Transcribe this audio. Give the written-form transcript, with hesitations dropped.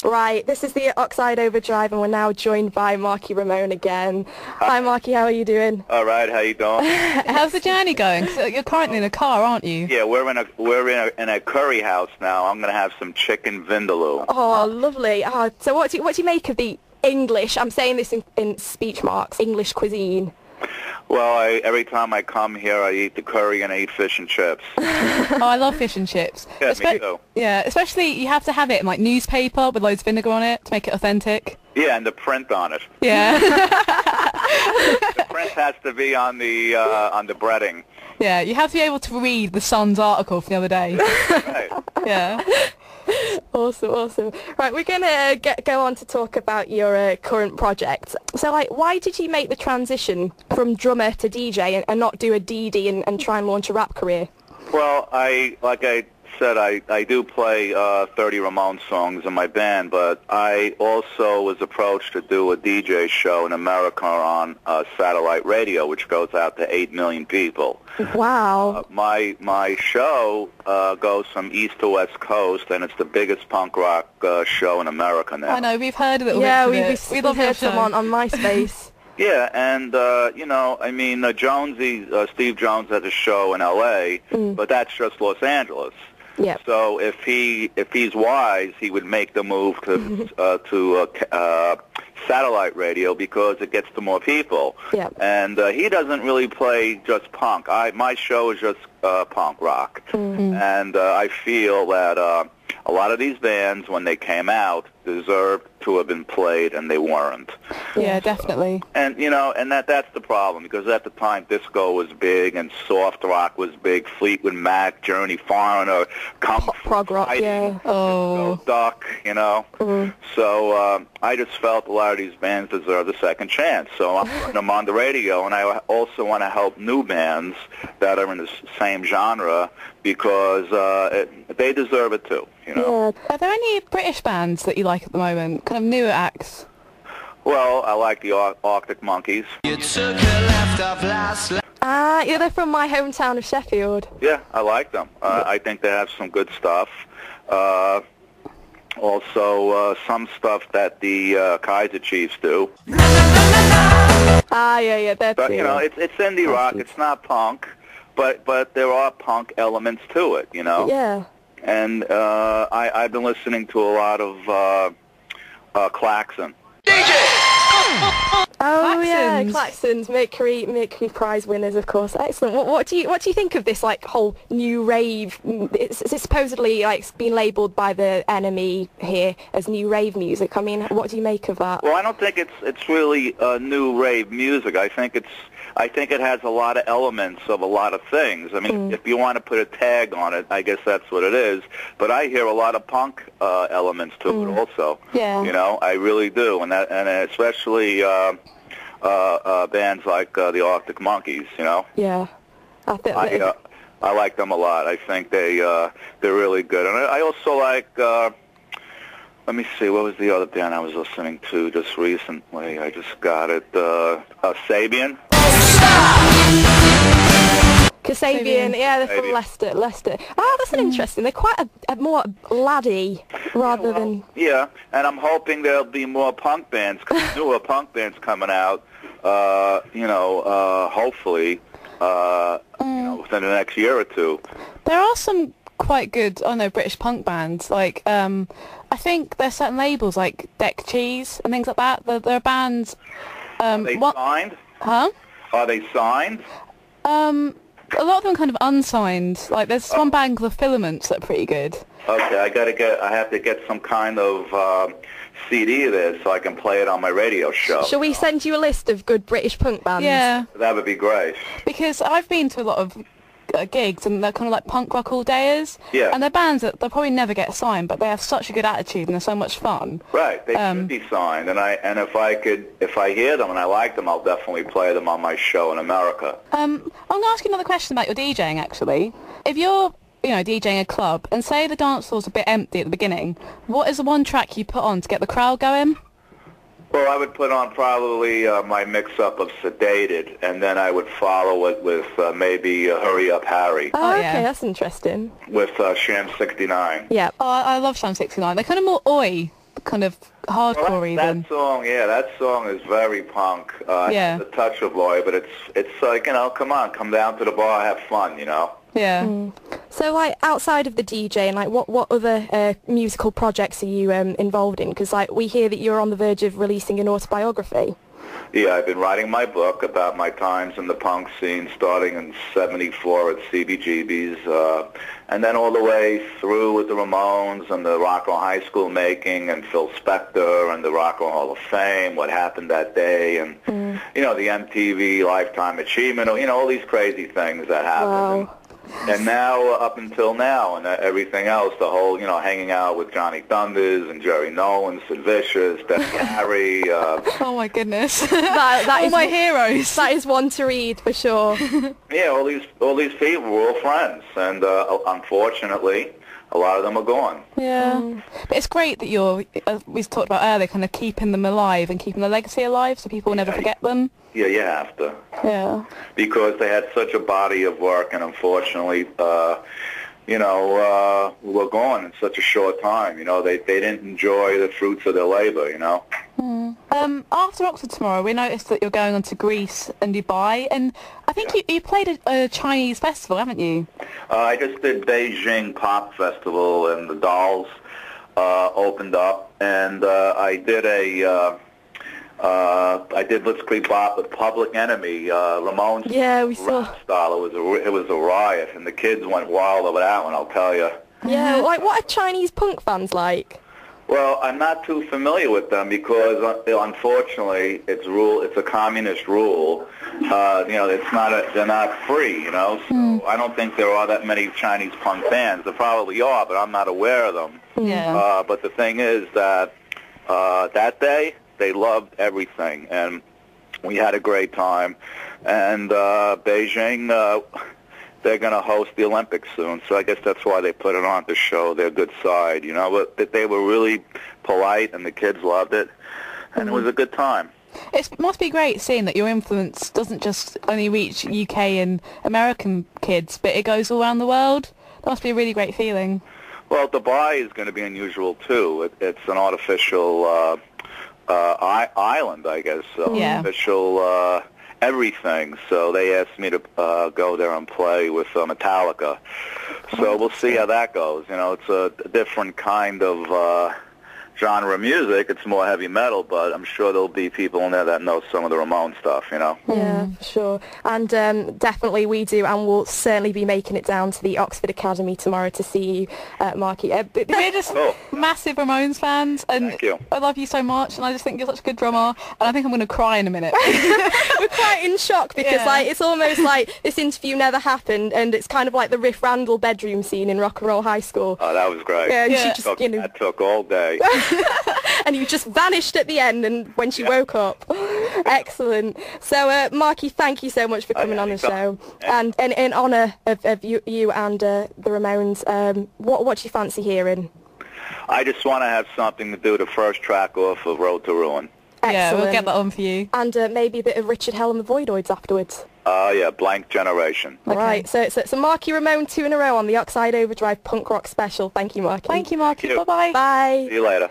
Right, this is the Oxide Overdrive, and we're now joined by Marky Ramone again. Hi, Marky, how are you doing? All right, how you doing? How's the journey going? 'Cause you're currently in a car, aren't you? Yeah, we're in a curry house now. I'm gonna have some chicken vindaloo. Oh, lovely. Oh, so what do you make of the English? I'm saying this in speech marks. English cuisine. Well, every time I come here, I eat the curry and I eat fish and chips. Oh, I love fish and chips. Yeah, me too. Yeah, especially you have to have it in like newspaper with loads of vinegar on it to make it authentic. Yeah, and the print on it. Yeah. The print has to be on the breading. Yeah, you have to be able to read the Sun's article from the other day. Right. Yeah. Awesome, awesome. Right, we're going to go on to talk about your current project. So, like, why did you make the transition from drummer to DJ and not do a DD and try and launch a rap career? Well, like I said, I do play 30 Ramones songs in my band, but I also was approached to do a DJ show in America on satellite radio, which goes out to 8 million people. Wow. My show goes from east to west coast, and it's the biggest punk rock show in America now. I know, we've heard a little yeah, bit of it. We love heard some on MySpace. Yeah, and, you know, I mean, Jonesy, Steve Jones has a show in L.A., but that's just Los Angeles. Yep. So if he's wise, he would make the move to satellite radio because it gets to more people. Yep. And he doesn't really play just punk. My show is just punk rock. And I feel that a lot of these bands, when they came out, deserved to have been played, and they weren't. Yeah, definitely. And you know, and that's the problem, because at the time disco was big and soft rock was big. Fleetwood Mac, Journey, Foreigner, prog rock, yeah. Oh, Duck, you know. So I just felt a lot of these bands deserved a second chance. So I'm putting them on the radio, and I also want to help new bands that are in the same genre because they deserve it too. You know. Yeah. Are there any British bands that you like at the moment? Kind of newer acts? Well, I like the Arctic Monkeys. Yeah, they're from my hometown of Sheffield. Yeah, I like them. I think they have some good stuff. Also, some stuff that the Kaiser Chiefs do. Yeah, they're But you know, it's indie rock. It's not punk, but there are punk elements to it. You know. Yeah. And I've been listening to a lot of Klaxon. Oh yeah, Klaxons. Klaxons, Mercury Prize winners, of course. Excellent. What do you think of this like whole new rave? It's supposedly like been labelled by the enemy here as new rave music. I mean, what do you make of that? Well, I don't think it's really new rave music. I think it has a lot of elements of a lot of things. I mean, if you want to put a tag on it, I guess that's what it is. But I hear a lot of punk elements to it also. Yeah. You know, I really do, and especially bands like the Arctic Monkeys. You know. Yeah. I like them a lot. I think they're really good, and I also like. Let me see, what was the other band I was listening to just recently? I just got it. Sabian. Kasabian, yeah, they're from Leicester. Oh, that's an interesting. They're quite a more laddie rather than... Yeah, and I'm hoping there'll be more punk bands, newer punk bands coming out, you know, hopefully, you know, within the next year or two. There are some quite good, British punk bands. Like, I think there's certain labels like Deck Cheese and things like that. There are bands... Are they signed? Huh? Are they signed? A lot of them kind of unsigned. Like, there's one band called The Filaments that are pretty good. Okay, I have to get some kind of CD of this so I can play it on my radio show. Shall we send you a list of good British punk bands? Yeah. That would be great. Because I've been to a lot of gigs and they're kind of like punk rock all-dayers. Yeah. And they're bands that they'll probably never get signed, but they have such a good attitude and they're so much fun. Right, they should be signed, and if I hear them and I like them, I'll definitely play them on my show in America. I'm going to ask you another question about your DJing, actually. If you're, DJing a club, and say the dance floor's a bit empty at the beginning, what is the one track you put on to get the crowd going? Well, I would put on probably my mix-up of Sedated, and then I would follow it with maybe Hurry Up Harry. Oh, okay, yeah. That's interesting. With Sham 69. Yeah. Oh, I love Sham 69. They're kind of more oi kind of hardcore even. That song, yeah, that song is very punk. Yeah. It's a touch of Lloyd, but it's like, you know, come on, come down to the bar, have fun, you know. Yeah. So, like, outside of the DJing, like, what other musical projects are you involved in? Because, like, we hear that you're on the verge of releasing an autobiography. Yeah, I've been writing my book about my times in the punk scene, starting in '74 at CBGB's, and then all the way through with the Ramones and the Rock and Roll High School making, and Phil Spector and the Rock and Roll Hall of Fame, what happened that day, and you know, the MTV Lifetime Achievement, you know, all these crazy things that happened. Wow. And now, up until now, and everything else, the whole, you know, hanging out with Johnny Thunders and Jerry Nolan, Sid Vicious, Debbie Harry. Oh my goodness! That all is my heroes. That is one to read for sure. Yeah, all these people were all friends, and unfortunately, a lot of them are gone. Yeah, but it's great that you're, as we talked about earlier, kind of keeping them alive and keeping the legacy alive, so people will never forget them. Yeah, you have to. Yeah. Because they had such a body of work, and unfortunately, you know, were gone in such a short time. You know, they didn't enjoy the fruits of their labor, you know. After Oxford tomorrow, we noticed that you're going on to Greece and Dubai, and I think you played a Chinese festival, haven't you? I just did DJing Pop Festival, and the Dolls opened up, and I did Blitzkrieg Bop with Public Enemy, Ramones. Yeah, we saw. Rap style. It was a riot, and the kids went wild over that one, I'll tell you. Yeah, like, what are Chinese punk fans like? Well, I'm not too familiar with them because, unfortunately, it's a communist rule. You know, they're not free. You know, so I don't think there are that many Chinese punk bands. There probably are, but I'm not aware of them. Yeah. But the thing is that that day they loved everything, and we had a great time. And Beijing. They're going to host the Olympics soon, so I guess that's why they put it on to show their good side, you know. But they were really polite, and the kids loved it, and it was a good time. It must be great seeing that your influence doesn't just only reach UK and American kids, but it goes all around the world. That must be a really great feeling. Well, Dubai is going to be unusual, too. It's an artificial island, I guess. Artificial everything, so they asked me to go there and play with Metallica. So we'll see how that goes. You know, it's a different kind of genre of music. It's more heavy metal, but I'm sure there'll be people in there that know some of the Ramones stuff, you know. Yeah, for sure. And definitely we do, and we'll certainly be making it down to the Oxford Academy tomorrow to see you, Marky. We're just massive Ramones fans, and Thank you. I love you so much, and I just think you're such a good drummer, and I think I'm going to cry in a minute. We're quite in shock because like it's almost like this interview never happened, and it's kind of like the Riff Randall bedroom scene in Rock and Roll High School. Oh, that was great. Yeah, she just, you know, that took all day. and you just vanished at the end, and when she woke up. Excellent. So, Marky, thank you so much for coming on the show. And in honour of you and the Ramones, what do you fancy hearing? I just want to have something to do the first track off of Road to Ruin. Excellent. Yeah, we'll get that on for you. And maybe a bit of Richard Hell and the Voidoids afterwards. Yeah, Blank Generation. Okay. Right, so Marky Ramone 2 in a row on the Oxide Overdrive Punk Rock Special. Thank you, Marky. Thank you, Marky. Thank you. Bye-bye. Bye. See you later.